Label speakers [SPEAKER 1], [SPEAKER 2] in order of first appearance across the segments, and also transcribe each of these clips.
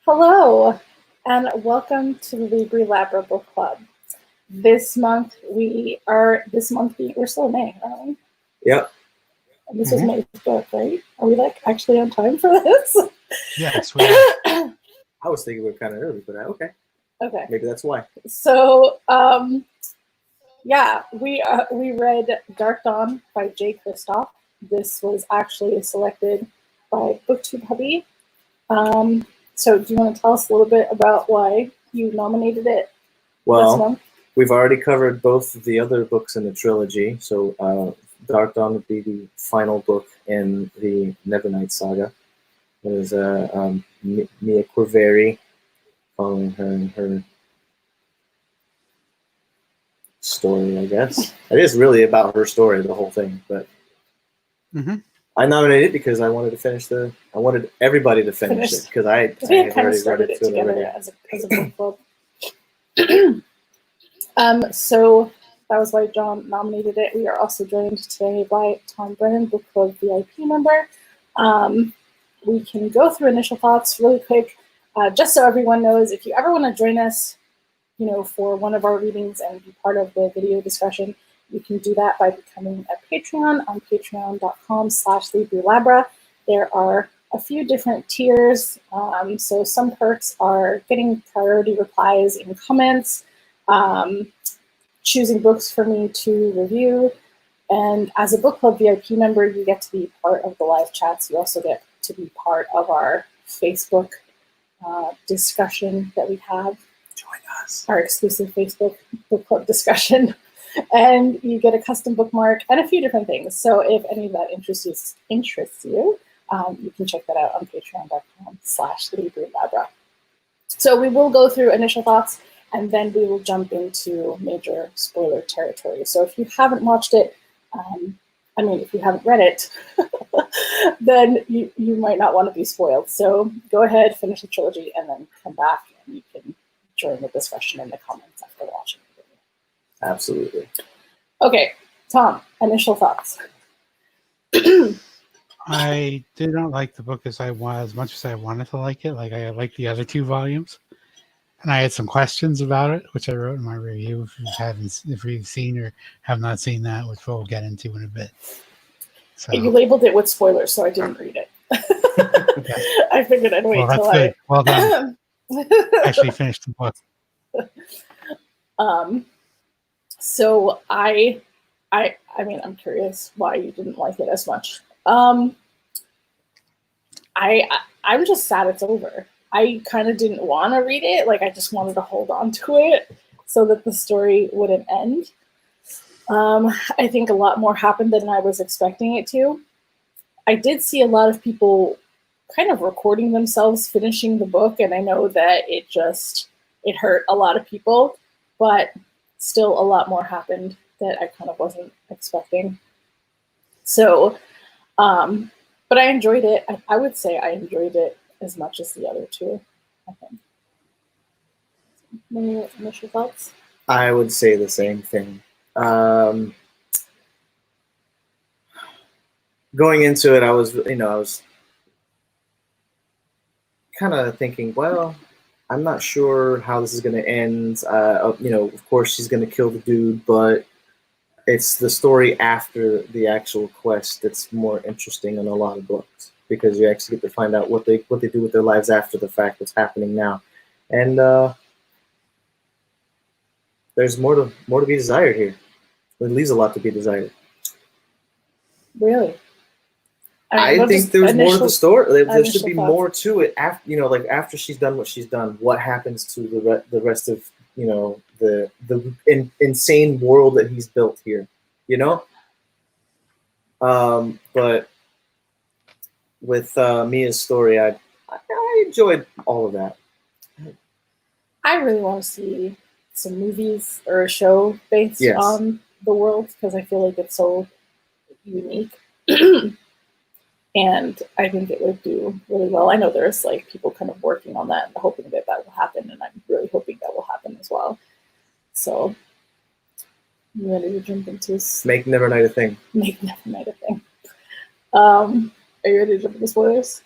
[SPEAKER 1] Hello, and welcome to the Libri Labra Book Club. We're still in May, aren't we?
[SPEAKER 2] Yep.
[SPEAKER 1] And this is May's book, right? Are we actually on time for this?
[SPEAKER 3] Yes, we are.
[SPEAKER 2] I was thinking we were kind of early, but okay.
[SPEAKER 1] Okay.
[SPEAKER 2] Maybe that's why.
[SPEAKER 1] So, we read Darkdawn by Kristoff. This was actually selected by BookTube Hubby. So do you want to tell us a little bit about why you nominated it?
[SPEAKER 2] Well, we've already covered both of the other books in the trilogy. So Darkdawn would be the final book in the Nevernight saga. There's Mia Quaveri following her story, I guess. It is really about her story, the whole thing. But I nominated it because I wanted to finish I wanted everybody to finish it because I had already read it
[SPEAKER 1] together as a book club. So that was why John nominated it. We are also joined today by Tom Brennan, Book Club VIP member. We can go through initial thoughts really quick, just so everyone knows. If you ever want to join us, for one of our readings and be part of the video discussion, you can do that by becoming a Patreon on patreon.com/Libri Labra. There are a few different tiers. So some perks are getting priority replies in comments, choosing books for me to review. And as a book club VIP member, you get to be part of the live chats. You also get to be part of our Facebook discussion that we have.
[SPEAKER 2] Join us. Our
[SPEAKER 1] exclusive Facebook book club discussion. And you get a custom bookmark and a few different things. So if any of that interests you, you can check that out on patreon.com/Libri Labra. So we will go through initial thoughts, and then we will jump into major spoiler territory. So if you haven't watched it, if you haven't read it, then you might not want to be spoiled. So go ahead, finish the trilogy, and then come back, and you can join the discussion in the comments after watching the video.
[SPEAKER 2] Absolutely.
[SPEAKER 1] Okay, Tom, initial thoughts.
[SPEAKER 3] I did not like the book as much as I wanted to like it. Like I liked the other two volumes, and I had some questions about it, which I wrote in my review. If you've seen or have not seen that, which we'll get into in a bit. So
[SPEAKER 1] you labeled it with spoilers, so I didn't read it. Okay. I figured I'd wait till
[SPEAKER 3] good. Well done. Actually finished the book.
[SPEAKER 1] So I'm curious why you didn't like it as much. I'm just sad it's over. I kind of didn't want to read it. I just wanted to hold on to it so that the story wouldn't end. I think a lot more happened than I was expecting it to. I did see a lot of people kind of recording themselves finishing the book, and I know that it hurt a lot of people, but still a lot more happened that I kind of wasn't expecting. So, but I enjoyed it. I would say I enjoyed it as much as the other two, I think. Any initial thoughts?
[SPEAKER 2] I would say the same thing. Going into it, I was kind of thinking, well, I'm not sure how this is going to end. Of course, she's going to kill the dude, but it's the story after the actual quest that's more interesting in a lot of books, because you actually get to find out what they do with their lives after the fact, what's happening now, and there's more to be desired here. It leaves a lot to be desired.
[SPEAKER 1] Really?
[SPEAKER 2] I think there's more to the story. There should be more to it after, after she's done what she's done. What happens to the rest of the insane world that he's built here? But with Mia's story, I enjoyed all of that.
[SPEAKER 1] I really want to see some movies or a show based on the world, because I feel like it's so unique. And I think it would do really well. I know there's people kind of working on that and hoping that will happen, and I'm really hoping that will happen as well. So, you ready to jump into this?
[SPEAKER 2] Make Nevernight a thing.
[SPEAKER 1] Make Nevernight a thing. Are you ready to jump into spoilers?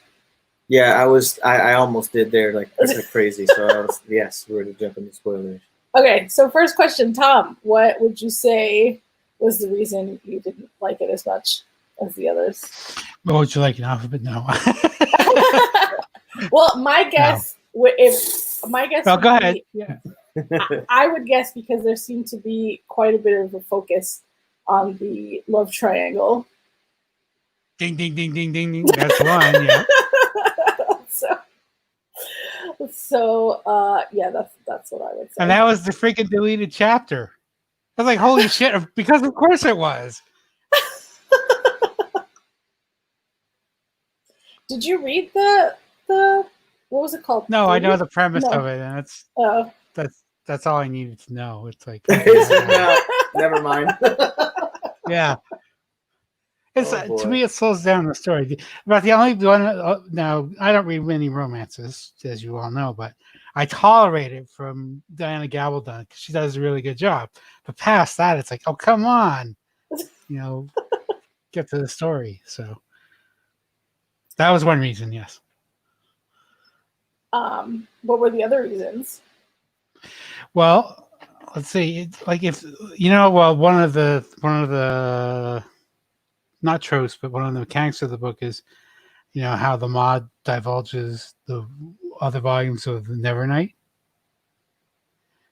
[SPEAKER 2] Yeah, I almost did there like crazy. So I was, yes, we're going to jump into spoilers.
[SPEAKER 1] Okay, so first question, Tom, what would you say was the reason you didn't like it as much as the others?
[SPEAKER 3] What would you like an alphabet? No.
[SPEAKER 1] Well, my guess,
[SPEAKER 3] Well, go ahead. Yeah.
[SPEAKER 1] I would guess because there seemed to be quite a bit of a focus on the love triangle.
[SPEAKER 3] Ding, ding, ding, ding, ding, ding. That's one, yeah.
[SPEAKER 1] Yeah, that's what I would say.
[SPEAKER 3] And that was the freaking deleted chapter. I was like, holy shit, because of course it was.
[SPEAKER 1] Did you read the what was it called?
[SPEAKER 3] No, I know the premise of it, and that's all I needed to know. It's like
[SPEAKER 2] no, never mind.
[SPEAKER 3] Yeah. It's to me, it slows down the story. But the only one now, I don't read many romances, as you all know, but I tolerate it from Diana Gabaldon because she does a really good job. But past that, it's like, oh, come on, get to the story. So that was one reason, yes.
[SPEAKER 1] What were the other reasons?
[SPEAKER 2] Well,
[SPEAKER 3] let's see. One of the not tropes, but one of the mechanics of the book is, how the mod divulges the other volumes of Nevernight.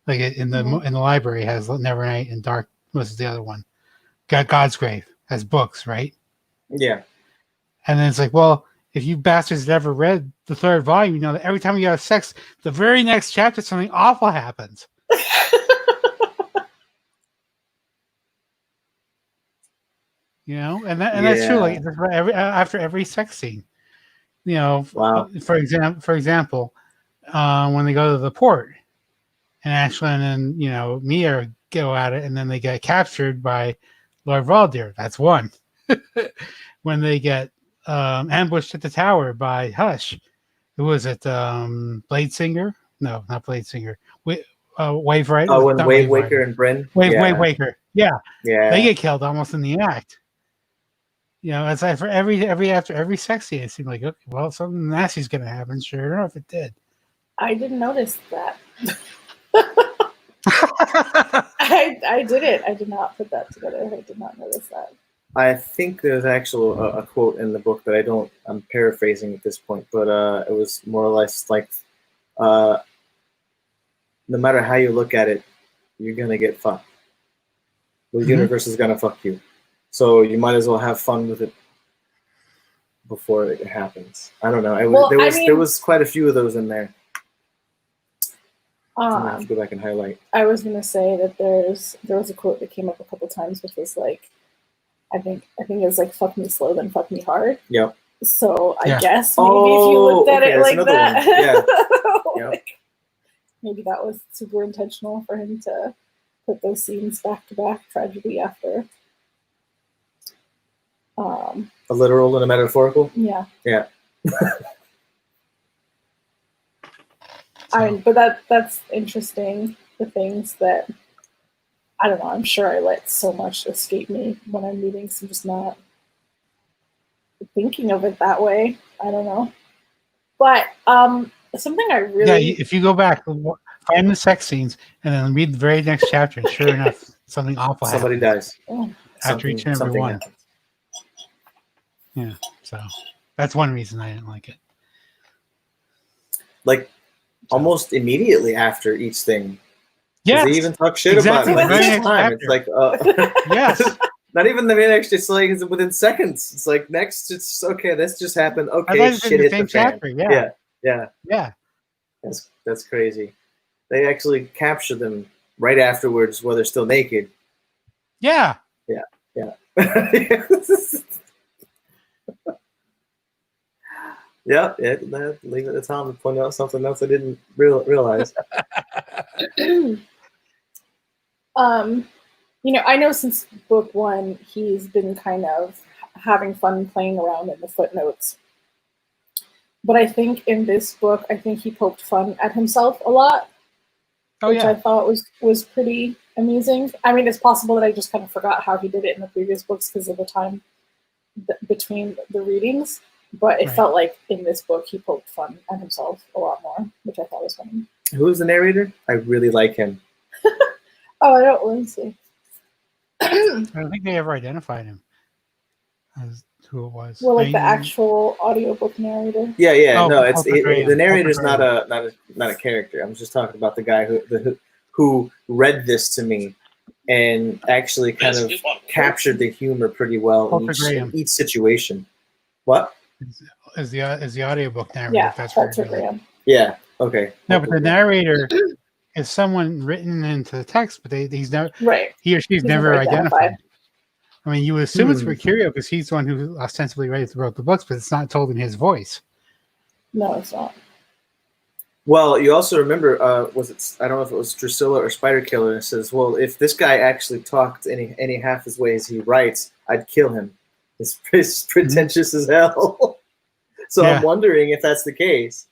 [SPEAKER 3] Like in the library has Nevernight and Dark. What's the other one? God's Grave has books, right?
[SPEAKER 2] Yeah.
[SPEAKER 3] And then it's like, well, if you bastards never read the third volume, that every time you have sex, the very next chapter, something awful happens. And that's true. Like after every sex scene,
[SPEAKER 2] Wow.
[SPEAKER 3] For example, when they go to the port, and Ashlyn and Mia go at it, and then they get captured by Lord Valdir. That's one. When they get ambushed at the tower by Hush, who was it? Bladesinger? No, not Bladesinger. Wave Rider.
[SPEAKER 2] Oh, when Wave Waker and Bryn.
[SPEAKER 3] Wave Waker. Yeah.
[SPEAKER 2] Yeah.
[SPEAKER 3] They get killed almost in the act. It's like for after every sex scene, it seemed like, okay, well, something nasty's gonna happen. Sure enough, it did.
[SPEAKER 1] I didn't notice that. I didn't. I did not put that together. I did not notice that.
[SPEAKER 2] I think there's actually a quote in the book that I'm paraphrasing at this point, but it was more or less like, no matter how you look at it, you're going to get fucked. The universe is going to fuck you. So you might as well have fun with it before it happens. I don't know. There was quite a few of those in there. I have to go back and highlight.
[SPEAKER 1] I was going to say that there was a quote that came up a couple times, which was like, I think it's like "fuck me slow, then fuck me hard."
[SPEAKER 2] Yep.
[SPEAKER 1] So I guess maybe if you looked at it like that,
[SPEAKER 2] Yep.
[SPEAKER 1] Maybe that was super intentional for him to put those scenes back to back, tragedy after.
[SPEAKER 2] A literal and a metaphorical.
[SPEAKER 1] Yeah.
[SPEAKER 2] Yeah.
[SPEAKER 1] But that's interesting. The things that I don't know. I'm sure I let so much escape me when I'm reading, so I'm just not thinking of it that way. I don't know. But something I really
[SPEAKER 3] if you go back, find the sex scenes, and then read the very next chapter, and sure enough, something awful happens.
[SPEAKER 2] Somebody dies.
[SPEAKER 3] After each and every one.
[SPEAKER 2] Happens.
[SPEAKER 3] Yeah, so that's one reason I didn't like it.
[SPEAKER 2] Like almost immediately after each thing.
[SPEAKER 3] Yeah,
[SPEAKER 2] they even talk shit about it. Like, time. It's like,
[SPEAKER 3] yes.
[SPEAKER 2] Not even the next. It's like it's within seconds. It's like next. It's okay. This just happened. Okay, shit hit the fan.
[SPEAKER 3] Chapter, yeah.
[SPEAKER 2] That's crazy. They actually capture them right afterwards, while they're still naked.
[SPEAKER 3] Yeah.
[SPEAKER 2] Yeah, leave it at Tom to point out something else I didn't realize.
[SPEAKER 1] I know since book one, he's been kind of having fun playing around in the footnotes. But I think in this book, he poked fun at himself a lot, which I thought was pretty amusing. I mean, it's possible that I just kind of forgot how he did it in the previous books because of the time between the readings. But it
[SPEAKER 3] Right.
[SPEAKER 1] felt like in this book he poked fun at himself a lot more, which I thought was funny.
[SPEAKER 2] Who is the narrator? I really like him.
[SPEAKER 1] Oh, I don't want to see.
[SPEAKER 3] I don't think they ever identified him as who it was.
[SPEAKER 1] Well, like
[SPEAKER 3] I
[SPEAKER 1] the
[SPEAKER 3] mean,
[SPEAKER 1] audiobook narrator.
[SPEAKER 2] Yeah.
[SPEAKER 3] Oh,
[SPEAKER 2] No, it's
[SPEAKER 3] Walter Graham.
[SPEAKER 2] the narrator's
[SPEAKER 3] Walter
[SPEAKER 2] not a character. I'm just talking about the guy who read this to me and actually kind of captured the humor pretty well
[SPEAKER 3] Walter
[SPEAKER 2] in
[SPEAKER 3] Graham.
[SPEAKER 2] each situation. What?
[SPEAKER 3] is the audiobook narrator.
[SPEAKER 1] Yeah,
[SPEAKER 3] if that's what
[SPEAKER 1] Walter
[SPEAKER 3] you're doing.
[SPEAKER 1] Graham.
[SPEAKER 2] Yeah. Okay.
[SPEAKER 3] No, but the narrator is someone written into the text, but he's never
[SPEAKER 1] Right.
[SPEAKER 3] he or she's
[SPEAKER 1] He's
[SPEAKER 3] never
[SPEAKER 1] never
[SPEAKER 3] identified. I mean, you would assume it's
[SPEAKER 2] Hmm.
[SPEAKER 3] Mercurio because he's the one who ostensibly wrote the books, but it's not told in his voice.
[SPEAKER 1] No, it's not.
[SPEAKER 2] Well, you also remember, was it? I don't know if it was Drusilla or Spider Killer. It says, "Well, if this guy actually talked any half as way as he writes, I'd kill him. It's pretentious as hell." So
[SPEAKER 3] Yeah.
[SPEAKER 2] I'm wondering if that's the case.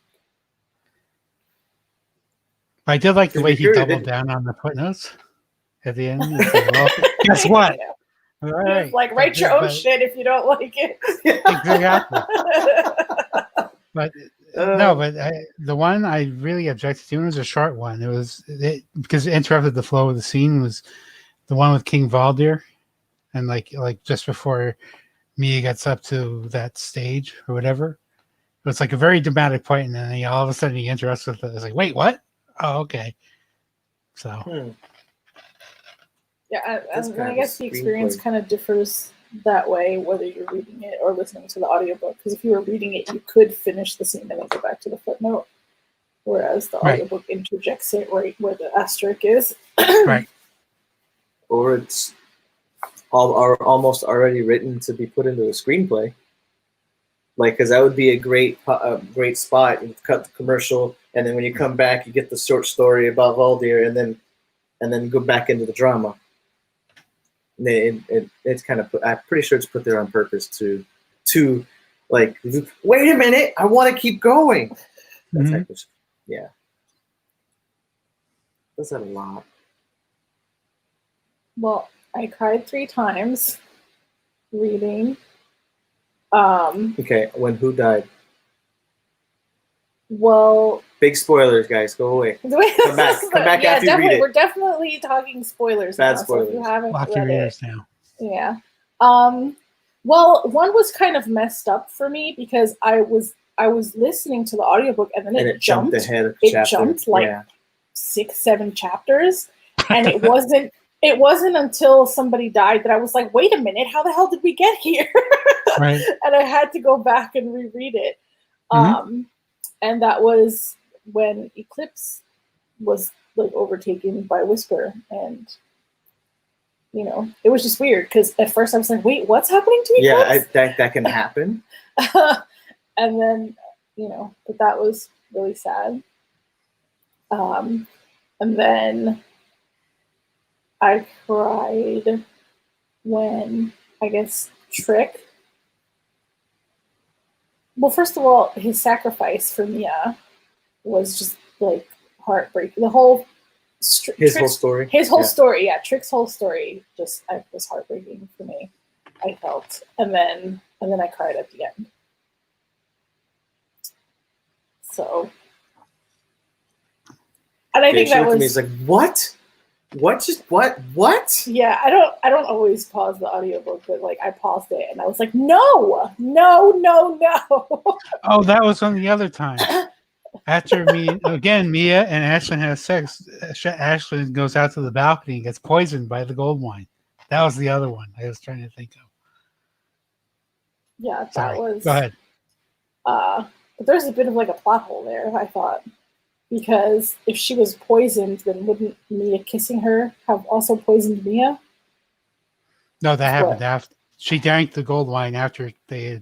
[SPEAKER 3] I did like the
[SPEAKER 2] Because
[SPEAKER 3] way he
[SPEAKER 2] Mercurio
[SPEAKER 3] doubled
[SPEAKER 2] didn't-
[SPEAKER 3] down on the footnotes at the end. It's like, well, guess what?
[SPEAKER 1] Yeah.
[SPEAKER 3] All
[SPEAKER 1] He
[SPEAKER 3] right.
[SPEAKER 1] was like, write your own
[SPEAKER 3] But-
[SPEAKER 1] shit if you don't like it.
[SPEAKER 3] Exactly. But
[SPEAKER 2] Uh,
[SPEAKER 3] the one I really objected to was a short one. It was because it interrupted the flow of the scene. Was the one with King Valdir, and like just before Mia gets up to that stage or whatever. It was like a very dramatic point, and then all of a sudden he interrupts with it. It's like, wait, what? Oh, okay. So
[SPEAKER 1] Yeah,
[SPEAKER 2] That's
[SPEAKER 1] and
[SPEAKER 2] kind
[SPEAKER 1] I
[SPEAKER 2] of
[SPEAKER 1] guess
[SPEAKER 2] a
[SPEAKER 1] the experience
[SPEAKER 2] screenplay.
[SPEAKER 1] kind of differs that way, whether you're reading it or listening to the audiobook. Because if you were reading it, you could finish the scene and then go back to the footnote, whereas the
[SPEAKER 3] Right.
[SPEAKER 1] audiobook interjects it right where the asterisk is.
[SPEAKER 3] right,
[SPEAKER 2] or it's almost already written to be put into a screenplay. Like, because that would be a great spot. You cut the commercial, and then when you come back, you get the short story about Valdir, and then go back into the drama. It's kind of I'm pretty sure it's put there on purpose to like, wait a minute, I want to keep going. That
[SPEAKER 3] Mhm.
[SPEAKER 2] type of, yeah. Does that a lot.
[SPEAKER 1] Well, I cried 3 times reading.
[SPEAKER 2] Okay, when who died?
[SPEAKER 1] Well,
[SPEAKER 2] Big spoilers, guys. Go away. Come back
[SPEAKER 1] yeah,
[SPEAKER 2] after you read
[SPEAKER 1] definitely.
[SPEAKER 2] it.
[SPEAKER 1] We're definitely talking spoilers
[SPEAKER 2] Bad
[SPEAKER 1] now. So if you
[SPEAKER 2] spoilers.
[SPEAKER 1] haven't
[SPEAKER 3] lock your
[SPEAKER 1] read it,
[SPEAKER 3] ears now.
[SPEAKER 1] yeah. Well, one was kind of messed up for me because I was listening to the audiobook and then
[SPEAKER 2] And
[SPEAKER 1] it
[SPEAKER 2] it jumped
[SPEAKER 1] jumped.
[SPEAKER 2] ahead of
[SPEAKER 1] It
[SPEAKER 2] chapter.
[SPEAKER 1] jumped like
[SPEAKER 2] Yeah.
[SPEAKER 1] 6-7 chapters, and it wasn't until somebody died that I was like, wait a minute, how the hell did we get here?
[SPEAKER 3] Right.
[SPEAKER 1] And I had to go back and reread it.
[SPEAKER 3] Mhm.
[SPEAKER 1] And that was when Eclipse was like overtaken by Whisper, and it was just weird because at first I was like, wait, what's happening to Eclipse?
[SPEAKER 2] Yeah, that can happen.
[SPEAKER 1] And then but that was really sad. And then I cried when, I guess, Trick. Well, first of all, his sacrifice for Mia was just like heartbreaking. The whole
[SPEAKER 2] His whole story.
[SPEAKER 1] His whole
[SPEAKER 2] Yeah.
[SPEAKER 1] story, yeah, Trick's whole story just was heartbreaking for me. I felt, and then I cried at the end. So, and I think
[SPEAKER 2] She
[SPEAKER 1] that
[SPEAKER 2] looked at me,
[SPEAKER 1] was
[SPEAKER 2] he's like, what? What?
[SPEAKER 1] yeah. I don't always pause the audiobook, but like I paused it and I was like, no.
[SPEAKER 3] Oh, that was on the other time. After Mia and Ashlyn has sex, Ashlyn goes out to the balcony and gets poisoned by the gold wine. That was the other one I was trying to think of.
[SPEAKER 1] Yeah, that
[SPEAKER 3] Sorry.
[SPEAKER 1] was.
[SPEAKER 3] Go ahead.
[SPEAKER 1] But there's a bit of like a plot hole there, I thought. Because if she was poisoned, then wouldn't Mia kissing her have also poisoned Mia?
[SPEAKER 3] No, that happened
[SPEAKER 1] What?
[SPEAKER 3] after she drank the gold wine after they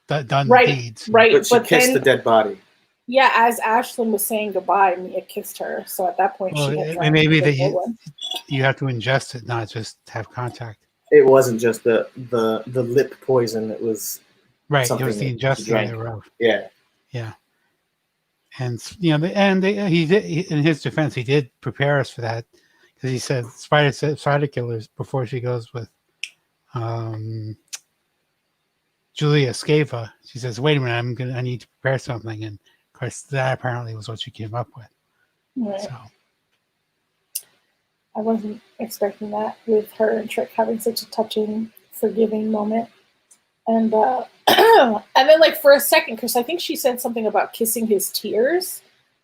[SPEAKER 3] had done
[SPEAKER 1] Right,
[SPEAKER 3] the deeds.
[SPEAKER 1] right.
[SPEAKER 2] But she kissed
[SPEAKER 1] then,
[SPEAKER 2] the dead body.
[SPEAKER 1] yeah, as Ashlyn was saying goodbye, Mia kissed her. So at that point,
[SPEAKER 3] Well,
[SPEAKER 1] she had
[SPEAKER 3] it
[SPEAKER 1] drank
[SPEAKER 3] may be
[SPEAKER 1] the
[SPEAKER 3] that
[SPEAKER 1] gold one.
[SPEAKER 3] you have to ingest it, not just have contact.
[SPEAKER 2] It wasn't just the lip poison. It was
[SPEAKER 3] Right.
[SPEAKER 2] something
[SPEAKER 3] It was the
[SPEAKER 2] that she
[SPEAKER 3] ingestion
[SPEAKER 2] drank.
[SPEAKER 3] thereof.
[SPEAKER 2] Yeah.
[SPEAKER 3] Yeah. And he did. In his defense, he did prepare us for that because he said spider killers before she goes with Julia Scava, she says, "Wait a minute, I need to prepare something," and of course that apparently was what she came up with.
[SPEAKER 1] Right.
[SPEAKER 3] So
[SPEAKER 1] I wasn't expecting that with her and Trick having such a touching, forgiving moment. And and then like for a second, Chris, I think she said something about kissing his tears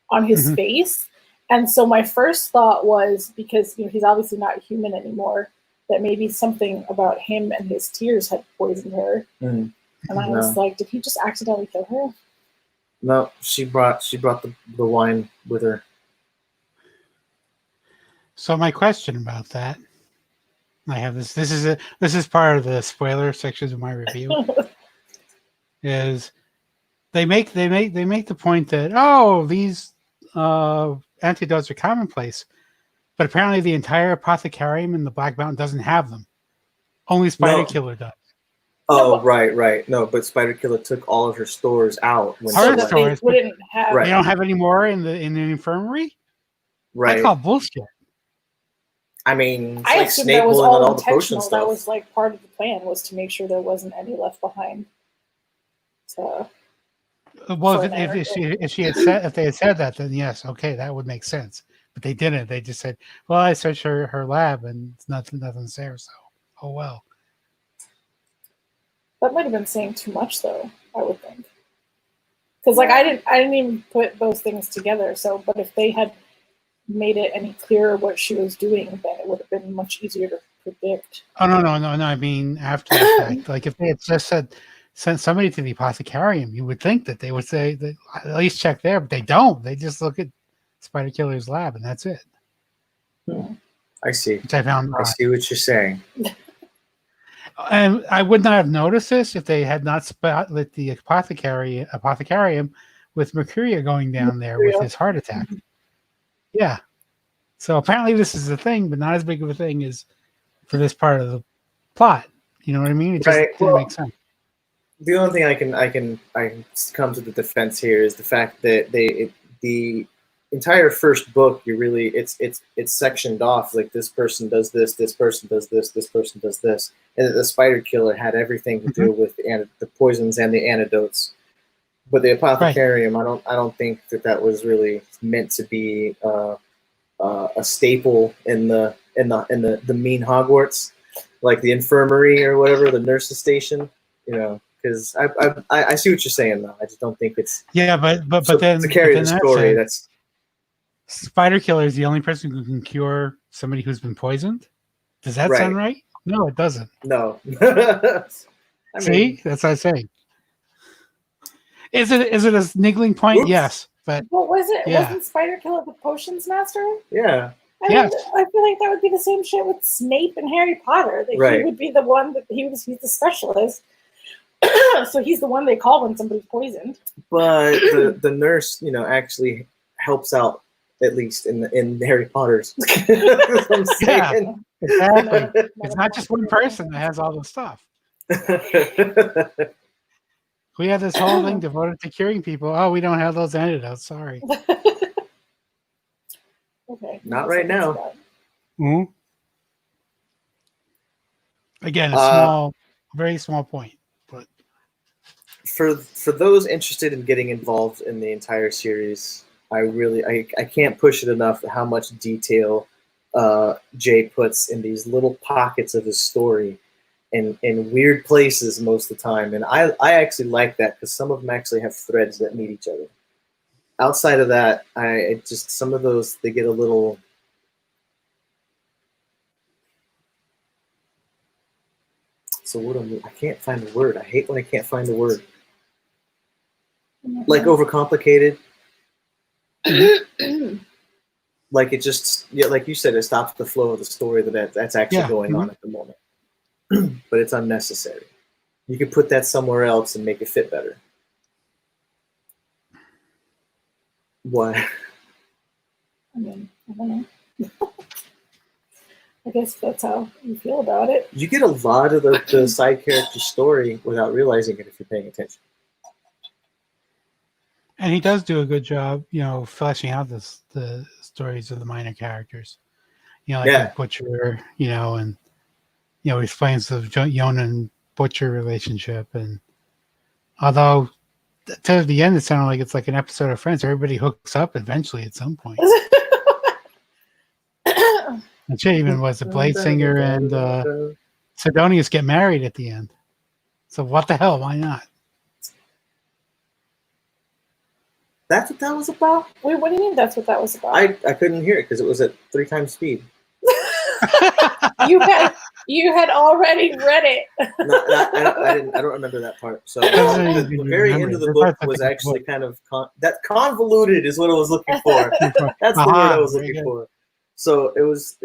[SPEAKER 1] on his face. And so my first thought was, because he's obviously not human anymore, that maybe something about him and his tears had poisoned her. And I was like, did he just accidentally kill her?
[SPEAKER 2] No, she brought the wine with her.
[SPEAKER 3] So my question about that, I have this. This is part of the spoiler sections of my review. Is they make the point that these antidotes are commonplace, but apparently the entire apothecarium in the Black Mountain doesn't have them. Only Spider Killer does.
[SPEAKER 2] Oh, right. No, but Spider Killer took all of her stores out. When
[SPEAKER 3] Her stores
[SPEAKER 1] wouldn't have.
[SPEAKER 3] They don't have any more in the infirmary.
[SPEAKER 2] Right.
[SPEAKER 3] I call bullshit.
[SPEAKER 2] I mean,
[SPEAKER 1] I assumed that was all intentional. That was like part of the plan, was to make sure there wasn't any left behind. So,
[SPEAKER 3] well, if they had said that, then yes, okay, that would make sense. But they didn't. They just said, "Well, I searched her lab and it's nothing's there." So, oh well.
[SPEAKER 1] That might have been saying too much, though. I would think, because like I didn't even put those things together. So, but if they had made it any clearer what she was doing, then it would have been much easier to predict.
[SPEAKER 3] Oh no! I mean, after the fact, like if they had just sent somebody to the apothecarium, you would think that they would say that at least check there, but they don't. They just look at Spider Killer's lab, and that's it.
[SPEAKER 2] I see.
[SPEAKER 3] Which I found.
[SPEAKER 2] I see what you're saying.
[SPEAKER 3] And I would not have noticed this if they had not spotlit the apothecarium with Mercuria going down there with his heart attack. Yeah. So apparently this is a thing, but not as big of a thing as for this part of the plot. You know what I mean? It just didn't make sense.
[SPEAKER 2] The only thing I can come to the defense here is the fact that the entire first book, it's sectioned off, like this person does this person does this person does this, and the Spider Killer had everything to do with the poisons and the antidotes. But the apothecarium, I don't think that was really meant to be a staple in the mean Hogwarts, like the infirmary or whatever, the nurse's station. Because I see what you're saying though. I just don't think it's
[SPEAKER 3] but then
[SPEAKER 2] to carry the story. That's
[SPEAKER 3] Spider Killer is the only person who can cure somebody who's been poisoned. Does that sound right? No, it doesn't.
[SPEAKER 2] No.
[SPEAKER 3] See, that's what I'm saying. Is it a niggling point? Oops. Yes, but
[SPEAKER 1] what was it? Yeah. Wasn't Spider Killer the potions master?
[SPEAKER 2] Yeah.
[SPEAKER 1] I feel like that would be the same shit with Snape and Harry Potter. He would be the one that he's the specialist. So he's the one they call when somebody's poisoned.
[SPEAKER 2] But the nurse, actually helps out, at least in Harry Potter's.
[SPEAKER 3] Yeah, exactly. It's not just one person that has all the stuff. We have this whole thing devoted to curing people. Oh, we don't have those antidotes. Sorry.
[SPEAKER 1] Okay.
[SPEAKER 2] Not right now.
[SPEAKER 3] Mm-hmm. Again, a very small point. But
[SPEAKER 2] for those interested in getting involved in the entire series, I can't push it enough how much detail Jay puts in these little pockets of his story. In weird places most of the time, and I actually like that because some of them actually have threads that meet each other. Outside of that, I just some of those they get a little. So I can't find the word. I hate when I can't find the word. Like overcomplicated. Like it just like you said, it stops the flow of the story that's actually going on at the moment. But it's unnecessary. You could put that somewhere else and make it fit better. What?
[SPEAKER 1] I mean, I don't know. I guess that's how you feel about it.
[SPEAKER 2] You get a lot of the side character story without realizing it if you're paying attention.
[SPEAKER 3] And he does do a good job, fleshing out the stories of the minor characters. Like the Butcher, and he explains the Yona and Butcher relationship, and Although to the end, it sounded like it's like an episode of Friends. Everybody hooks up eventually at some point. And shit, even was the Blade Singer and Sidonius get married at the end. So what the hell? Why not?
[SPEAKER 2] That's what that was about?
[SPEAKER 1] Wait, what do you mean that's what that was about?
[SPEAKER 2] I couldn't hear it because it was at 3 times speed.
[SPEAKER 1] You had already read it.
[SPEAKER 2] I don't remember that part. So the very end of the book was actually kind of that convoluted is what I was looking for. That's the word I was looking for. So there was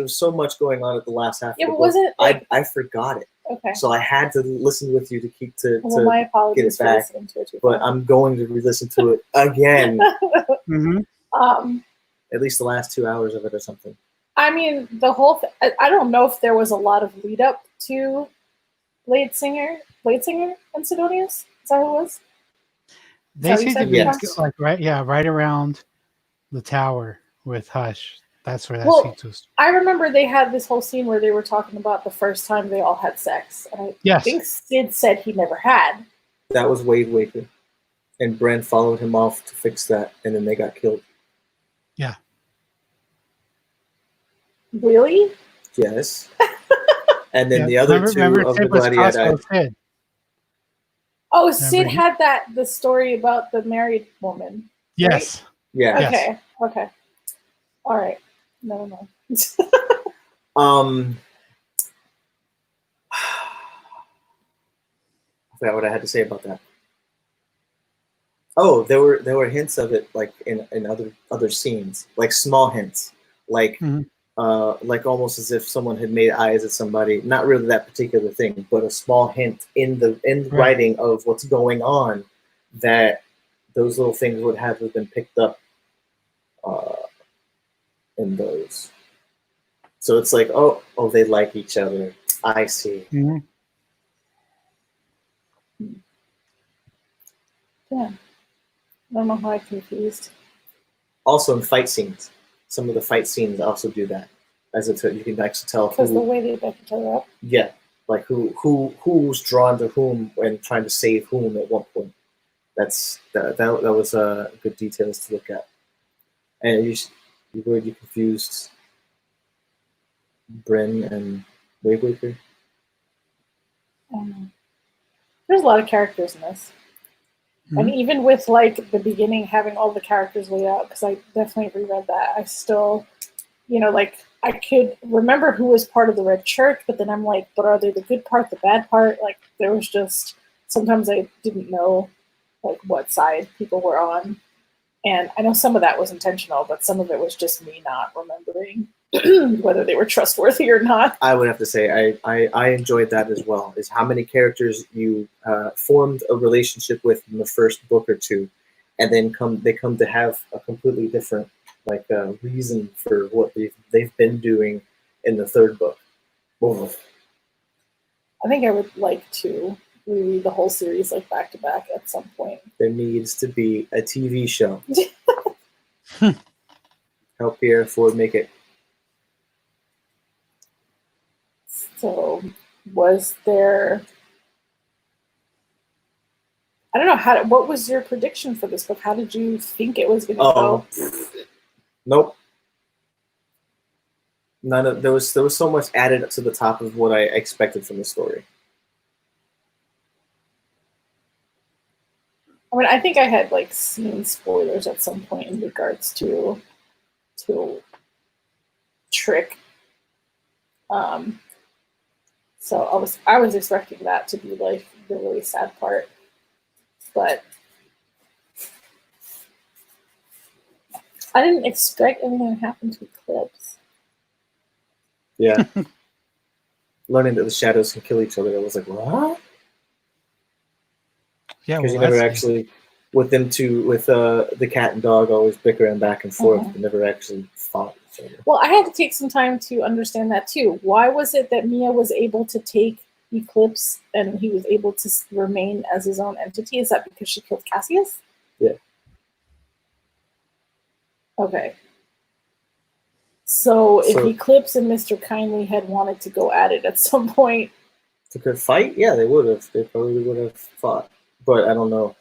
[SPEAKER 2] so much going on at the last half.
[SPEAKER 1] Yeah,
[SPEAKER 2] of the
[SPEAKER 1] but
[SPEAKER 2] book.
[SPEAKER 1] wasn't
[SPEAKER 2] I forgot it.
[SPEAKER 1] Okay.
[SPEAKER 2] So I had to listen with you to keep to
[SPEAKER 1] my apologies
[SPEAKER 2] get it back.
[SPEAKER 1] for listening to it too
[SPEAKER 2] but
[SPEAKER 1] far.
[SPEAKER 2] I'm going to re-listen to it again.
[SPEAKER 3] Mm-hmm.
[SPEAKER 2] At least the last 2 hours of it or something.
[SPEAKER 1] I mean, the whole I don't know if there was a lot of lead up to Blade Singer and Sidonius. Is that who it was?
[SPEAKER 3] They seem to be
[SPEAKER 2] Yes.
[SPEAKER 3] like right around the tower with Hush. That's where that seems to.
[SPEAKER 1] I remember they had this whole scene where they were talking about the first time they all had sex. And I think Sid said he never had.
[SPEAKER 2] That was Wave Waker. And Bren followed him off to fix that, and then they got killed.
[SPEAKER 3] Yeah.
[SPEAKER 1] Really?
[SPEAKER 2] Yes. And then the other two of the Gladiator.
[SPEAKER 1] Oh, Sid had the story about the married woman.
[SPEAKER 3] Yes.
[SPEAKER 1] Right?
[SPEAKER 2] Yeah.
[SPEAKER 1] Okay.
[SPEAKER 3] Yes.
[SPEAKER 1] Okay. All right. Never mind.
[SPEAKER 2] I forgot what I had to say about that. Oh, there were hints of it like in other scenes, like small hints, like like almost as if someone had made eyes at somebody. Not really that particular thing, but a small hint in the writing of what's going on, that those little things would have been picked up in those. So it's like, oh, they like each other. I see.
[SPEAKER 3] Mm-hmm.
[SPEAKER 1] Yeah. I don't know how I confused.
[SPEAKER 2] Also in fight scenes, some of the fight scenes also do that. As you can actually tell
[SPEAKER 1] because the way they back each other up.
[SPEAKER 2] Yeah, like who's drawn to whom and trying to save whom at what point. That was good details to look at. And you confused Bren and Wave Waker.
[SPEAKER 1] There's a lot of characters in this. And even with like the beginning having all the characters laid out, because I definitely reread that, I still, like I could remember who was part of the Red Church, but then I'm like, but are they the good part, the bad part? Like there was just, sometimes I didn't know like what side people were on. And I know some of that was intentional, but some of it was just me not remembering whether they were trustworthy or not. I
[SPEAKER 2] would have to say I enjoyed that as well, is how many characters you formed a relationship with in the first book or two, and then they come to have a completely different reason for what they've been doing in the third book. Oh.
[SPEAKER 1] I think I would like to reread the whole series like back to back at some point.
[SPEAKER 2] There needs to be a TV show. Help Pierre Ford make it.
[SPEAKER 1] So was there, I don't know, what was your prediction for this book? How did you think it was going to go?
[SPEAKER 2] Nope. There was so much added to the top of what I expected from the story.
[SPEAKER 1] I mean, I think I had like seen spoilers at some point in regards to Trick. So I was expecting that to be like the really sad part, but I didn't expect anything to happen to Eclipse.
[SPEAKER 2] Yeah. Learning that the shadows can kill each other, I was like, what?
[SPEAKER 3] Yeah,
[SPEAKER 2] because you never actually with the cat and dog always bickering back and forth, but never actually fought each other.
[SPEAKER 1] Well, I had to take some time to understand that too. Why was it that Mia was able to take Eclipse and he was able to remain as his own entity? Is that because she killed Cassius?
[SPEAKER 2] Yeah.
[SPEAKER 1] Okay. So if Eclipse and Mr. Kindly had wanted to go at it at some point.
[SPEAKER 2] To fight? Yeah, they would have. They probably would have fought. but I don't know.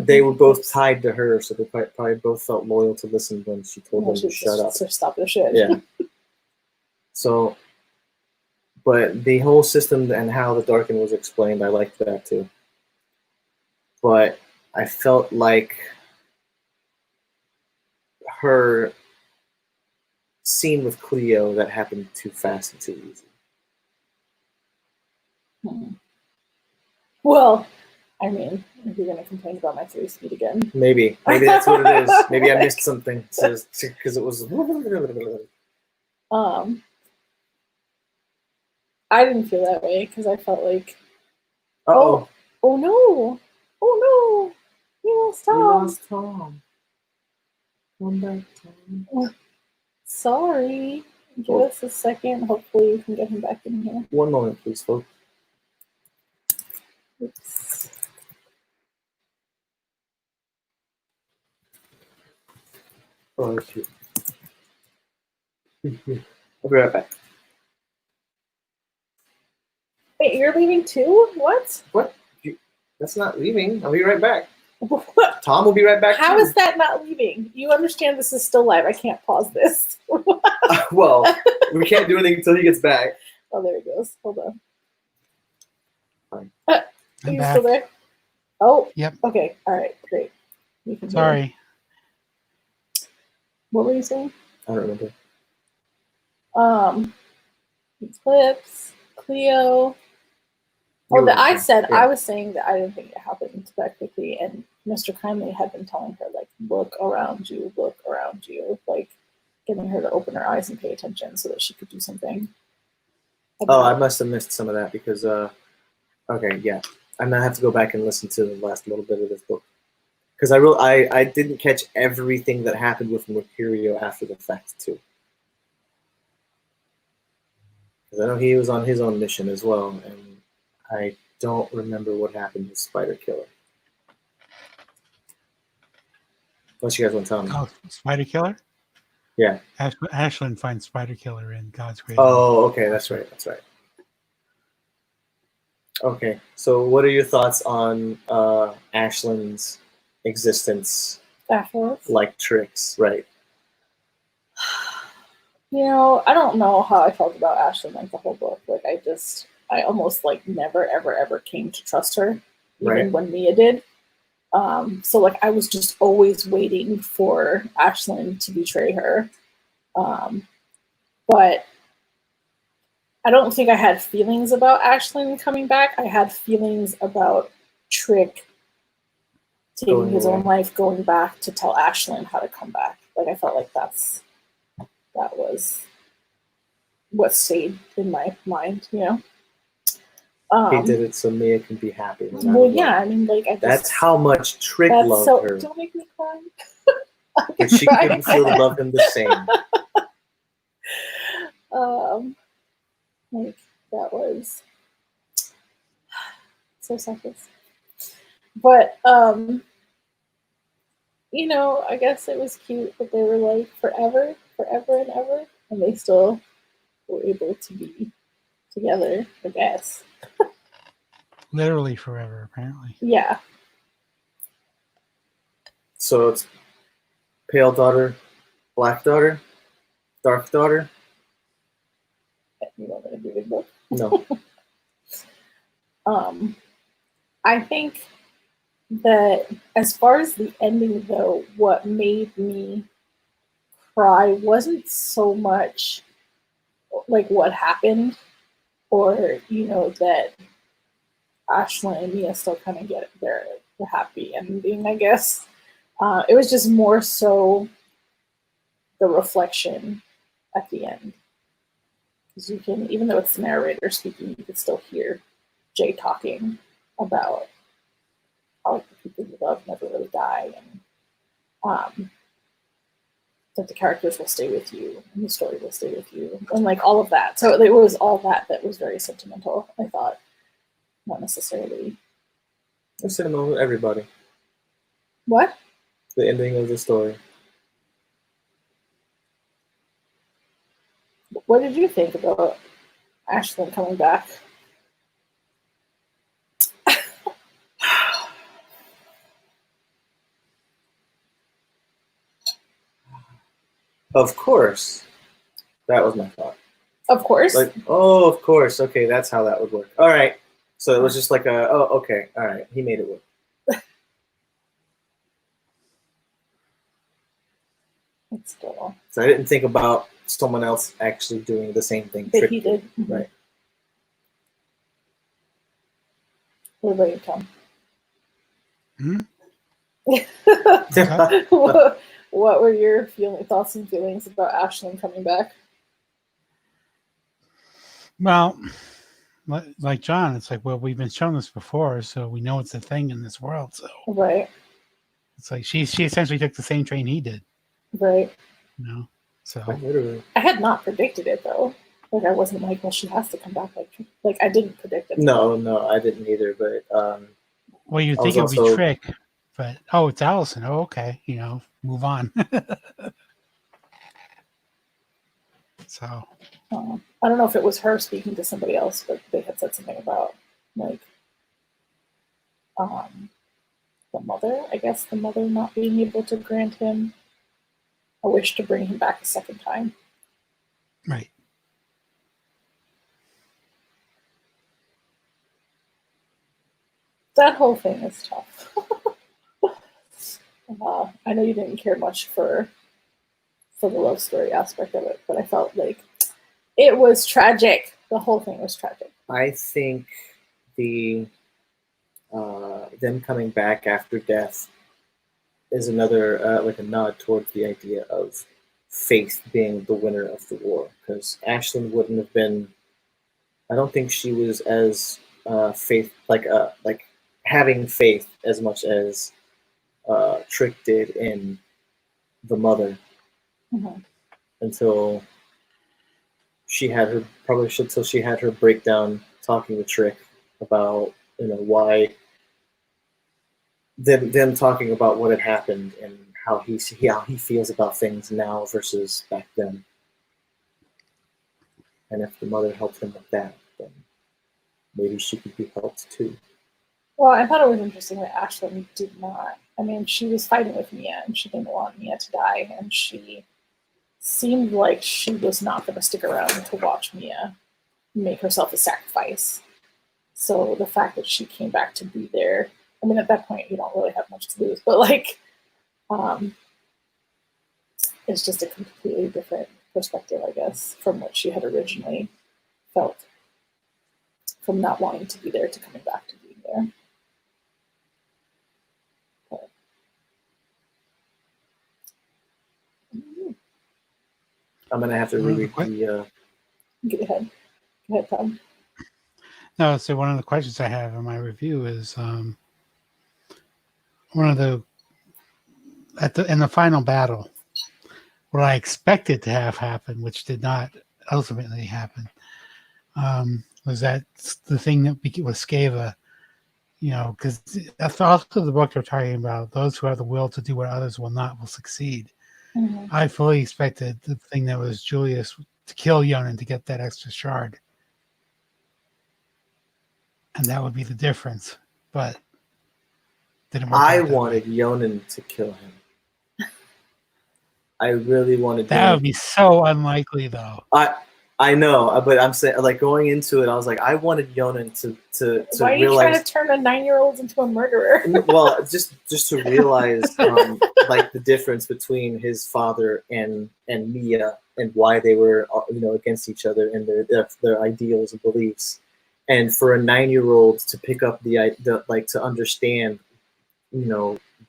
[SPEAKER 2] They were both tied to her, so they probably both felt loyal to listen when she told them to shut up.
[SPEAKER 1] So stop the shit.
[SPEAKER 2] Yeah. So, but the whole system and how the Darken was explained, I liked that too. But I felt like her scene with Cleo that happened too fast and too easy.
[SPEAKER 1] Well, I mean, if you're gonna complain about my 3-speed again,
[SPEAKER 2] maybe that's what it is. Maybe I missed something because it was.
[SPEAKER 1] I didn't feel that way because I felt like,
[SPEAKER 2] Uh-oh.
[SPEAKER 1] oh no, you lost Tom.
[SPEAKER 2] We lost Tom. Come back, Tom.
[SPEAKER 1] Sorry. Give us a second. Hopefully, you can get him back in here.
[SPEAKER 2] One moment, please, folks.
[SPEAKER 1] Oops.
[SPEAKER 2] Oh, shoot. I'll be right back.
[SPEAKER 1] Wait, you're leaving too? What?
[SPEAKER 2] What? That's not leaving. I'll be right back.
[SPEAKER 1] What?
[SPEAKER 2] Tom will be right back.
[SPEAKER 1] How
[SPEAKER 2] too.
[SPEAKER 1] is that not leaving? You understand this is still live. I can't pause this.
[SPEAKER 2] Well, we can't do anything until he gets back.
[SPEAKER 1] Oh, there he goes. Hold on.
[SPEAKER 2] Fine.
[SPEAKER 1] Are
[SPEAKER 3] I'm
[SPEAKER 1] you
[SPEAKER 3] back.
[SPEAKER 1] still there? Oh.
[SPEAKER 3] Yep.
[SPEAKER 1] Okay. All right. Great. You can hear.
[SPEAKER 3] Sorry.
[SPEAKER 1] What were you saying?
[SPEAKER 2] I don't remember.
[SPEAKER 1] Eclipse, Cleo. Oh, that I said, I was saying that I didn't think it happened that quickly, and Mr. Kindly had been telling her, like, look around you, like, getting her to open her eyes and pay attention so that she could do something.
[SPEAKER 2] Oh, I must have missed some of that because, okay, yeah. I'm going to have to go back and listen to the last little bit of this book. Because I didn't catch everything that happened with Mercurio after the fact, too. Because I know he was on his own mission as well, and I don't remember what happened with Spider Killer. Unless you guys want to tell me.
[SPEAKER 3] Oh, Spider Killer?
[SPEAKER 2] Yeah.
[SPEAKER 3] Ashlyn finds Spider Killer in God's Great.
[SPEAKER 2] Oh, okay, that's right. Okay, so what are your thoughts on Ashlyn's existence?
[SPEAKER 1] Afterwards?
[SPEAKER 2] Like tricks, right?
[SPEAKER 1] You know, I don't know how I felt about Ashlyn, like, the whole book. Like, I almost, like, never, ever, ever came to trust her, even when Mia did. So, like, I was just always waiting for Ashlyn to betray her. But I don't think I had feelings about Ashlyn coming back. I had feelings about Trick taking his own life, going back to tell Ashlyn how to come back. Like, I felt like that was what stayed in my mind, you know?
[SPEAKER 2] He did it so Mia can be happy.
[SPEAKER 1] Well, yeah, I mean, like,
[SPEAKER 2] that's how much Trick loved her.
[SPEAKER 1] Don't make me cry.
[SPEAKER 2] But she couldn't feel love him the same.
[SPEAKER 1] Like, that was so selfless. But, you know, I guess it was cute that they were like forever and ever, and they still were able to be together, I guess.
[SPEAKER 3] Literally forever, apparently.
[SPEAKER 1] Yeah.
[SPEAKER 2] So it's Pale Daughter, Black Daughter, Dark Daughter?
[SPEAKER 1] You want me to do the book?
[SPEAKER 2] No.
[SPEAKER 1] I think that as far as the ending, though, what made me cry wasn't so much like what happened, or, you know, that Ashlyn and Mia still kind of get their happy ending, I guess. It was just more so the reflection at the end. Because you can, even though it's the narrator speaking, you can still hear Jay talking about how, like, the people you love never really die, and that the characters will stay with you, and the story will stay with you, and, like, all of that. So it was all that was very sentimental, I thought. Not necessarily.
[SPEAKER 2] It's sentimental with everybody.
[SPEAKER 1] What?
[SPEAKER 2] The ending of the story.
[SPEAKER 1] What did you think about Ashlyn coming back?
[SPEAKER 2] Of course. That was my thought.
[SPEAKER 1] Of course.
[SPEAKER 2] Like, oh, of course. Okay, that's how that would work. All right. So it was just like okay. All right. He made it work.
[SPEAKER 1] It's cool.
[SPEAKER 2] So I didn't think about someone else actually doing the same thing.
[SPEAKER 1] But he did.
[SPEAKER 2] Right.
[SPEAKER 1] What about you, Tom? What were your thoughts and feelings about Ashlyn coming back?
[SPEAKER 3] Well, like John, it's like, well, we've been shown this before, so we know it's a thing in this world. So
[SPEAKER 1] right,
[SPEAKER 3] it's like she essentially took the same train he did.
[SPEAKER 1] Right.
[SPEAKER 3] You know, so
[SPEAKER 1] I had not predicted it though. Like I wasn't like, well, she has to come back. Like I didn't predict it.
[SPEAKER 2] No, I didn't either. But
[SPEAKER 3] well, you think it would be Trick, but it's Allison. Oh, okay. You know, move on. So
[SPEAKER 1] I don't know if it was her speaking to somebody else, but they had said something about like the mother. I guess the mother not being able to grant him a wish to bring him back a second time.
[SPEAKER 3] Right.
[SPEAKER 1] That whole thing is tough. I know you didn't care much for the love story aspect of it, but I felt like it was tragic. The whole thing was tragic.
[SPEAKER 2] I think them coming back after death is another like a nod towards the idea of faith being the winner of the war, because Ashlyn wouldn't have been. I don't think she was as faith like having faith as much as Trick did in the mother until she had her breakdown talking to Trick about why them talking about what had happened and how he feels about things now versus back then. And if the mother helped him with that, then maybe she could be helped too.
[SPEAKER 1] Well, I thought it was interesting that Ashlyn did not. I mean, she was fighting with Mia and she didn't want Mia to die, and she seemed like she was not going to stick around to watch Mia make herself a sacrifice. So the fact that she came back to be there, I mean, at that point, you don't really have much to lose, but it's just a completely different perspective, I guess, from what she had originally felt, from not wanting to be there to coming back to being there. But,
[SPEAKER 2] I'm going to have to reread the...
[SPEAKER 1] Go ahead, Tom.
[SPEAKER 3] No, so one of the questions I have in my review is one of the in the final battle, what I expected to have happen, which did not ultimately happen, was that the thing that was Skeva, because that's also the book they're talking about. Those who have the will to do what others will not will succeed. Mm-hmm. I fully expected the thing that was Julius to kill Yonan to get that extra shard. And that would be the difference, but didn't work.
[SPEAKER 2] I wanted Yonan to kill him. I really wanted.
[SPEAKER 3] That would be so unlikely, though.
[SPEAKER 2] I know, but I'm saying, like, going into it, I was like, I wanted Yonan to
[SPEAKER 1] Why are you trying to turn a 9-year-old into a murderer?
[SPEAKER 2] Well, just to realize like the difference between his father and Mia, and why they were against each other and their ideals and beliefs. And for a 9-year-old to pick up the to understand,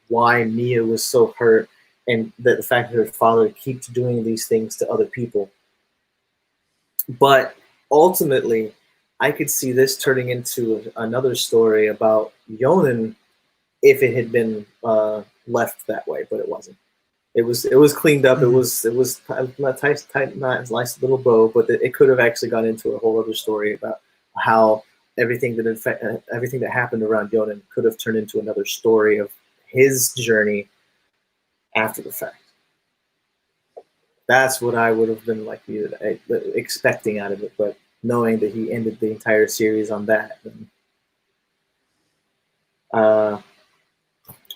[SPEAKER 2] why Mia was so hurt, and the fact that her father keeps doing these things to other people. But ultimately, I could see this turning into another story about Yonan if it had been left that way, but it wasn't. It was cleaned up. Mm-hmm. It was not a nice little bow, but it could have actually gone into a whole other story about how everything that happened around Yonan could have turned into another story of his journey after the fact. That's what I would have been expecting out of it, but knowing that he ended the entire series on that, but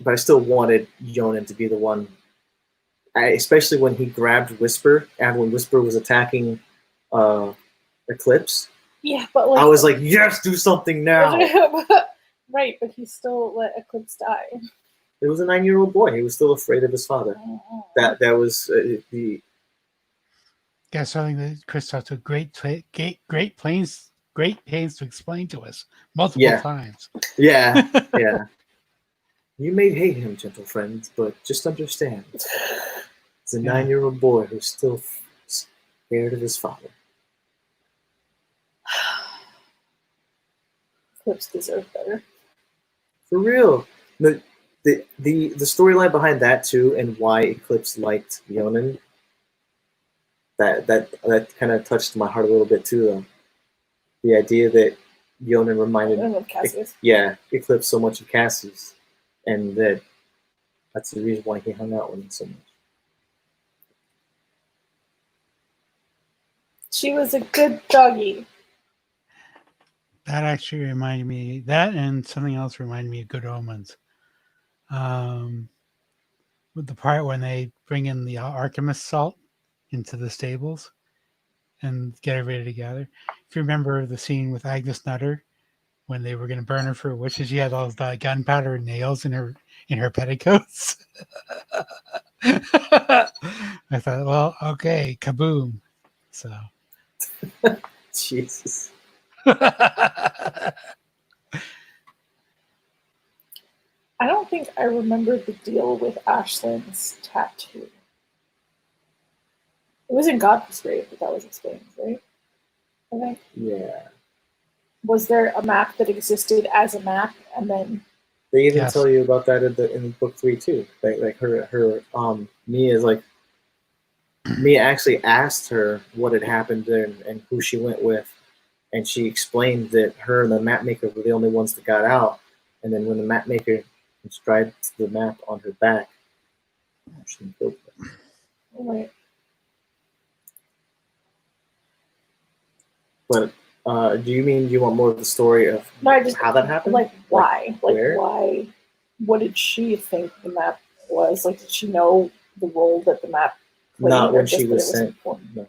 [SPEAKER 2] I still wanted Yonan to be the one especially when he grabbed Whisper and when Whisper was attacking Eclipse.
[SPEAKER 1] Yeah, but like
[SPEAKER 2] I was like, yes, do something now.
[SPEAKER 1] Right, but he still let Eclipse die.
[SPEAKER 2] It was a 9-year-old boy. He was still afraid of his father. That was the.
[SPEAKER 3] That's something that Kristoff took great pains to explain to us multiple times.
[SPEAKER 2] Yeah, yeah. You may hate him, gentle friends, but just understand, it's a 9-year-old boy who's still scared of his father.
[SPEAKER 1] Eclipse deserved better.
[SPEAKER 2] For real. The storyline behind that too, and why Eclipse liked Yonan, that kind of touched my heart a little bit too, though. The idea that Yonan reminded Eclipse so much of Cassius, and that's the reason why he hung out with him so much.
[SPEAKER 1] She was a good doggy.
[SPEAKER 3] That actually reminded me, that and something else reminded me of Good Omens. With the part when they bring in the Artemis salt into the stables and get everybody together. If you remember the scene with Agnes Nutter when they were going to burn her for witches, she had all the gunpowder and nails in her petticoats. I thought, well, okay, kaboom. So,
[SPEAKER 2] Jesus.
[SPEAKER 1] I don't think I remember the deal with Ashlyn's tattoo. It was in God's Grave that was explained, right? I think.
[SPEAKER 2] Yeah.
[SPEAKER 1] Was there a map that existed as a map, and then
[SPEAKER 2] they even tell you about that in book 3 too? Like her Mia's like, Mia actually asked her what had happened and who she went with, and she explained that her and the map maker were the only ones that got out. And then when the map maker inscribed the map on her back, she killed her.
[SPEAKER 1] Right.
[SPEAKER 2] But do you want more of the story of how that happened?
[SPEAKER 1] Like why? Why? What did she think the map was? Like, did she know the role that the map played?
[SPEAKER 2] Not when she was sent. No.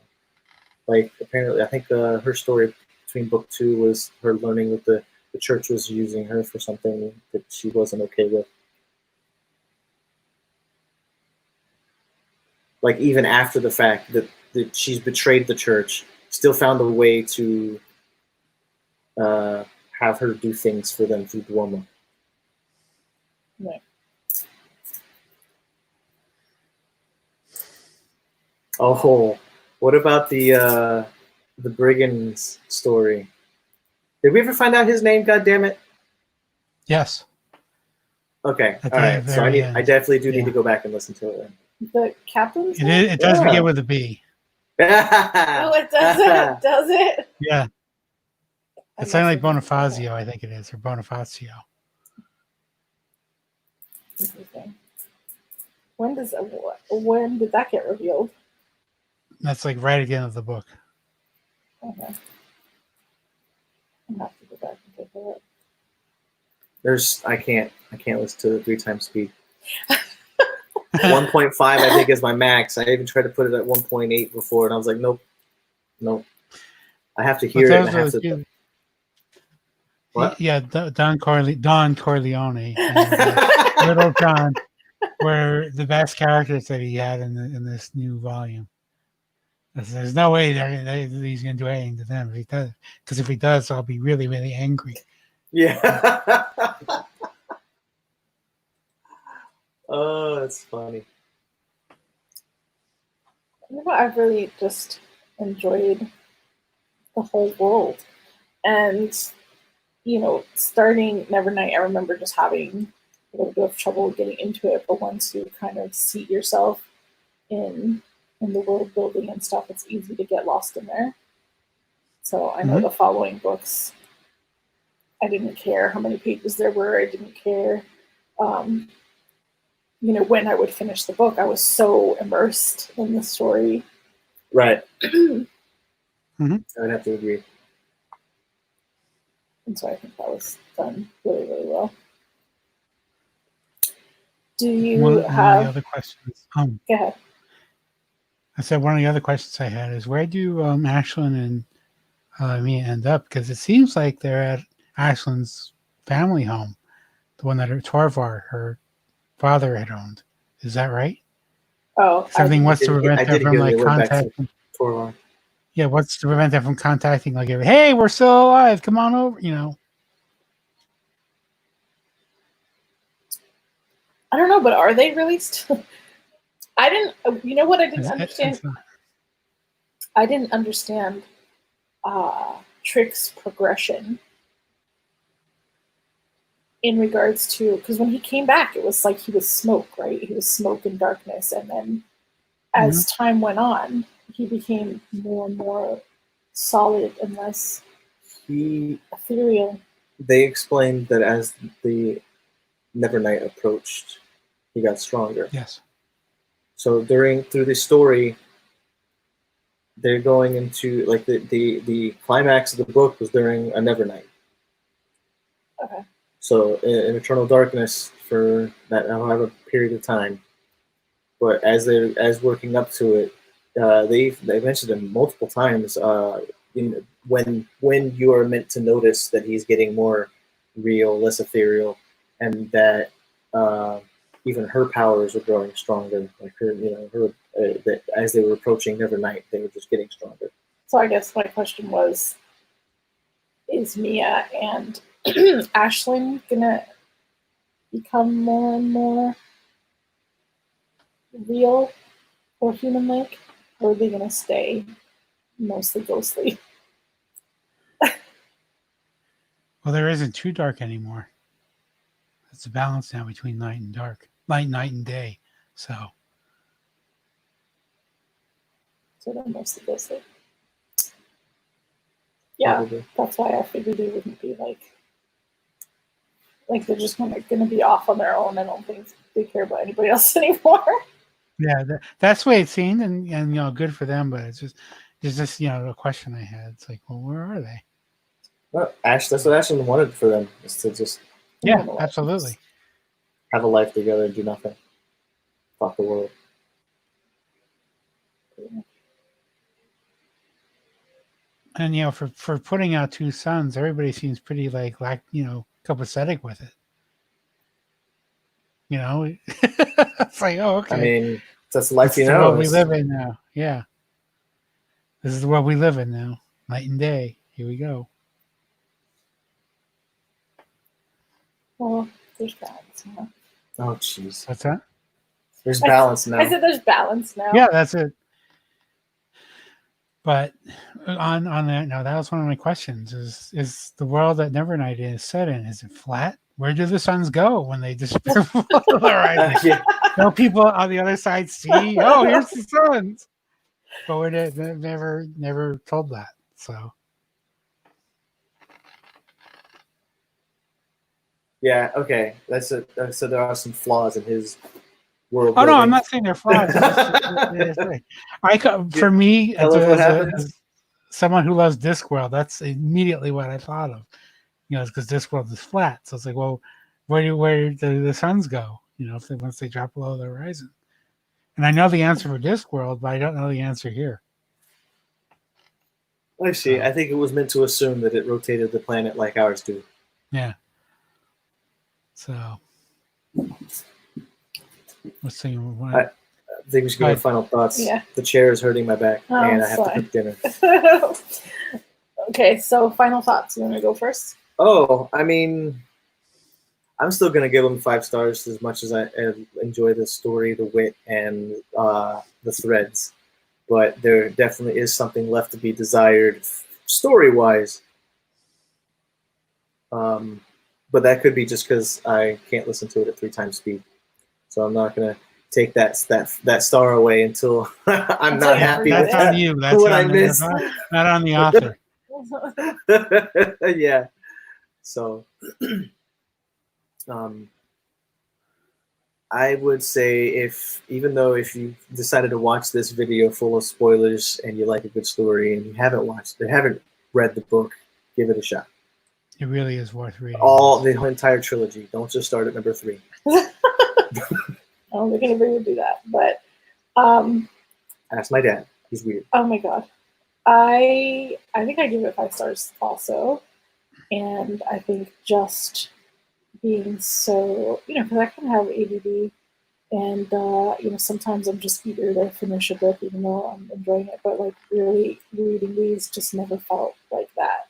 [SPEAKER 2] Like, apparently, I think her story between book 2 was her learning that the church was using her for something that she wasn't okay with. Like, even after the fact that she's betrayed the church, still found a way to have her do things for them through Duomo.
[SPEAKER 1] Right.
[SPEAKER 2] Oh, what about the Brigands story? Did we ever find out his name? God damn it!
[SPEAKER 3] Yes.
[SPEAKER 2] Okay. All right. So I definitely do need to go back and listen to it.
[SPEAKER 1] The captain's
[SPEAKER 3] it does begin with a B.
[SPEAKER 1] Oh, it doesn't. Does it?
[SPEAKER 3] Yeah. It's something like Bonifacio, I think it is, or Bonifacio.
[SPEAKER 1] Interesting. When did that get revealed?
[SPEAKER 3] That's like right at the end of the book.
[SPEAKER 1] Okay. I'll have to go back and take a look.
[SPEAKER 2] I can't listen to it 3 times speed. 1.5 I think is my max. I even tried to put it at 1.8 before, and I was like, nope. I have to hear it. And I have to. What?
[SPEAKER 3] Yeah, Don Corleone, Little John, were the best characters that he had in this new volume. There's no way he's going to do anything to them if he does. Because if he does, I'll be really, really angry.
[SPEAKER 2] Yeah. Oh, that's funny.
[SPEAKER 1] I've really just enjoyed the whole world. And, starting Nevernight, I remember just having a little bit of trouble getting into it. But once you kind of seat yourself in the world building and stuff, it's easy to get lost in there. So I know the following books, I didn't care how many pages there were. I didn't care, when I would finish the book. I was so immersed in the story.
[SPEAKER 2] Right. I would have to agree.
[SPEAKER 1] And so I think that was done really, really well. Do you have
[SPEAKER 3] any other questions?
[SPEAKER 1] Go ahead.
[SPEAKER 3] I said one of the other questions I had is where do Ashlyn and Mia end up? Because it seems like they're at Ashlyn's family home, the one that her Torvar, her father, had owned. Is that right?
[SPEAKER 1] Oh,
[SPEAKER 3] Something wants to prevent
[SPEAKER 2] I
[SPEAKER 3] them
[SPEAKER 2] did
[SPEAKER 3] from
[SPEAKER 2] hear
[SPEAKER 3] like
[SPEAKER 2] they went back to
[SPEAKER 3] contacting.
[SPEAKER 2] Torvar.
[SPEAKER 3] Yeah, what's to prevent them from contacting like, hey, we're still alive, come on over, you know.
[SPEAKER 1] I don't know, but are they really still? I didn't. You know what? I didn't
[SPEAKER 3] It's
[SPEAKER 1] understand.
[SPEAKER 3] not-
[SPEAKER 1] I didn't understand Trick's progression in regards to, because when he came back, it was like he was smoke, right? He was smoke and darkness, and then as time went on, he became more and more solid and less ethereal.
[SPEAKER 2] They explained that as the Nevernight approached, he got stronger.
[SPEAKER 3] Yes.
[SPEAKER 2] So through the story, they're going into like the climax of the book was during a Nevernight.
[SPEAKER 1] Okay.
[SPEAKER 2] So in Eternal Darkness for that however period of time, but as working up to it, they mentioned him multiple times. When you are meant to notice that he's getting more real, less ethereal, and that even her powers are growing stronger. Like her, that as they were approaching Nevernight, they were just getting stronger.
[SPEAKER 1] So I guess my question was, is Mia and Ashlyn gonna become more and more real or human-like, or are they gonna stay mostly ghostly?
[SPEAKER 3] Well, there isn't too dark anymore. It's a balance now between night and dark, night and day. So
[SPEAKER 1] They're mostly ghostly. Yeah,
[SPEAKER 2] Probably.
[SPEAKER 1] that's why I figured they wouldn't be like they're just gonna be off on their own. I don't think they care about anybody else anymore.
[SPEAKER 3] yeah, that's the way it seemed, and good for them. But it's just a question I had. It's like, well, where are they?
[SPEAKER 2] Well, that's what Ashlyn wanted for them, is to just
[SPEAKER 3] Yeah, absolutely.
[SPEAKER 2] have a life together and do nothing. Fuck the world.
[SPEAKER 3] And for putting out two sons, everybody seems pretty copacetic with it. It's like, oh, okay.
[SPEAKER 2] I mean, that's the life
[SPEAKER 3] This is
[SPEAKER 2] you
[SPEAKER 3] the
[SPEAKER 2] know.
[SPEAKER 3] world we live in now. Yeah, this is the world we live in now. Night and day. Here we go.
[SPEAKER 1] Well, there's balance now.
[SPEAKER 2] Oh, jeez.
[SPEAKER 3] What's that?
[SPEAKER 2] There's balance now.
[SPEAKER 1] I said there's balance now.
[SPEAKER 3] Yeah, that's it. But on that, now that was one of my questions: is the world that Nevernight is set in? Is it flat? Where do the suns go when they disappear from the horizon?
[SPEAKER 2] Yeah.
[SPEAKER 3] No people on the other side see. Oh, here's the suns. But they never told that. So
[SPEAKER 2] Yeah. Okay. That's it. So there are some flaws in his world.
[SPEAKER 3] oh no,
[SPEAKER 2] building.
[SPEAKER 3] I'm not saying they're flaws. For me, as someone who loves Discworld, that's immediately what I thought of. It's because Discworld is flat. So it's like, well, where do the suns go? Once they drop below the horizon. And I know the answer for Discworld, but I don't know the answer here.
[SPEAKER 2] I see. I think it was meant to assume that it rotated the planet like ours do.
[SPEAKER 3] Yeah. So let's see.
[SPEAKER 2] I think we should go with final thoughts.
[SPEAKER 1] Yeah.
[SPEAKER 2] The chair is hurting my back, and I have to cook dinner.
[SPEAKER 1] Okay, so final thoughts. You want to go first?
[SPEAKER 2] Oh, I mean, I'm still going to give them 5 stars as much as I enjoy the story, the wit, and the threads. But there definitely is something left to be desired story-wise. But that could be just because I can't listen to it at 3 times speed. So I'm not going to take that star away until I'm not happy with
[SPEAKER 3] on you. That's
[SPEAKER 2] what
[SPEAKER 3] on
[SPEAKER 2] I missed.
[SPEAKER 3] Not on the author.
[SPEAKER 2] Yeah. So I would say even though if you decided to watch this video full of spoilers and you like a good story and you haven't read the book, give it a shot.
[SPEAKER 3] It really is worth reading.
[SPEAKER 2] The entire trilogy. Don't just start at number 3.
[SPEAKER 1] I don't think anybody would do that. But
[SPEAKER 2] Ask my dad. He's weird.
[SPEAKER 1] Oh my god. I think I give it 5 stars also. And I think just being so, because I kind of have ADD, and sometimes I'm just eager to finish a book even though I'm enjoying it, but like really reading these just never felt like that.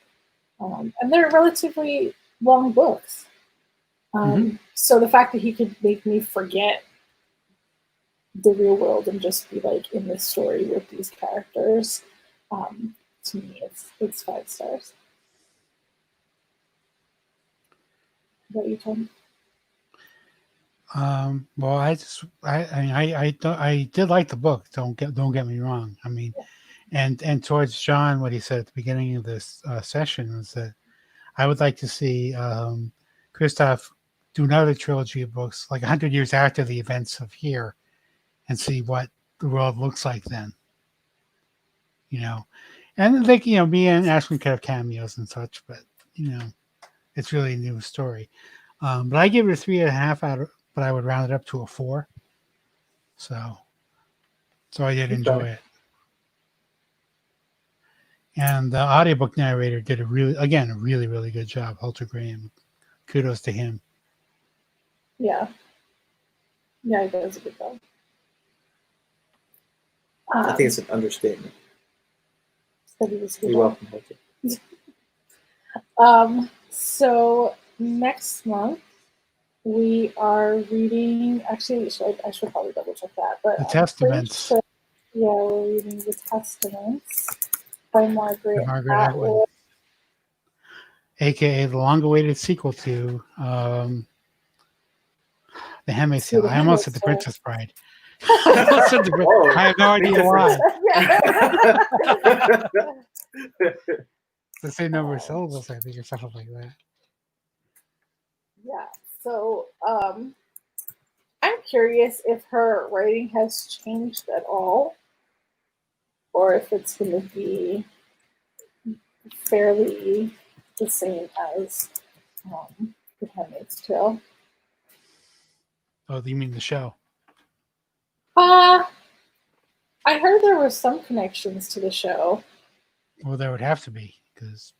[SPEAKER 1] And they're relatively long books. So the fact that he could make me forget the real world and just be like in this story with these characters, to me it's 5 stars. What you told me?
[SPEAKER 3] Well, I did like the book. Don't get me wrong. I mean, and towards John, what he said at the beginning of this session was that I would like to see Kristoff do another trilogy of books, like 100 years after the events of here, and see what the world looks like then. And like me and Ashwin could have cameos and such, but it's really a new story. But I give it a 3.5 out of, but I would round it up to a 4. So I did enjoy it. And the audiobook narrator did a really, really good job. Halter Graham. Kudos to him.
[SPEAKER 1] Yeah, he does a good job.
[SPEAKER 2] I think it's an understatement. You're welcome, Halter.
[SPEAKER 1] So next month we are reading. Actually, I should probably double check that. But
[SPEAKER 3] The Testaments.
[SPEAKER 1] We're reading The Testaments by Margaret
[SPEAKER 3] Atwood, aka the long-awaited sequel to The Handmaid's Tale. I almost said The Princess Bride. I have no idea why. The same number of syllables, I think, or something like that.
[SPEAKER 1] Yeah. So I'm curious if her writing has changed at all, or if it's going to be fairly the same as The Handmaid's Tale.
[SPEAKER 3] Oh, you mean the show?
[SPEAKER 1] I heard there were some connections to the show.
[SPEAKER 3] Well, there would have to be, because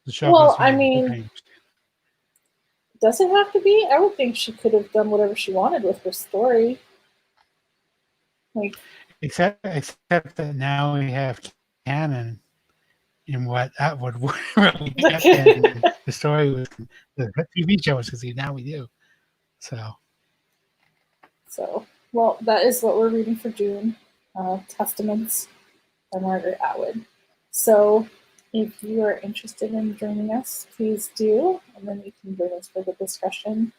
[SPEAKER 3] the show.
[SPEAKER 1] Well, I mean, does it have to be? I would think she could have done whatever she wanted with her story. Like,
[SPEAKER 3] except that now we have canon in what Atwood really in the story with the TV show, because now we do.
[SPEAKER 1] So, well, that is what we're reading for June. Testaments by Margaret Atwood. So, if you are interested in joining us, please do, and then you can join us for the discussion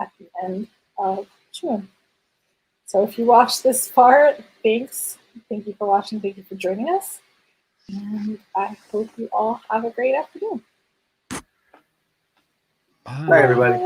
[SPEAKER 1] at the end of June. So, if you watched this far, thanks. Thank you for watching. Thank you for joining us. And I hope you all have a great afternoon.
[SPEAKER 2] Bye everybody.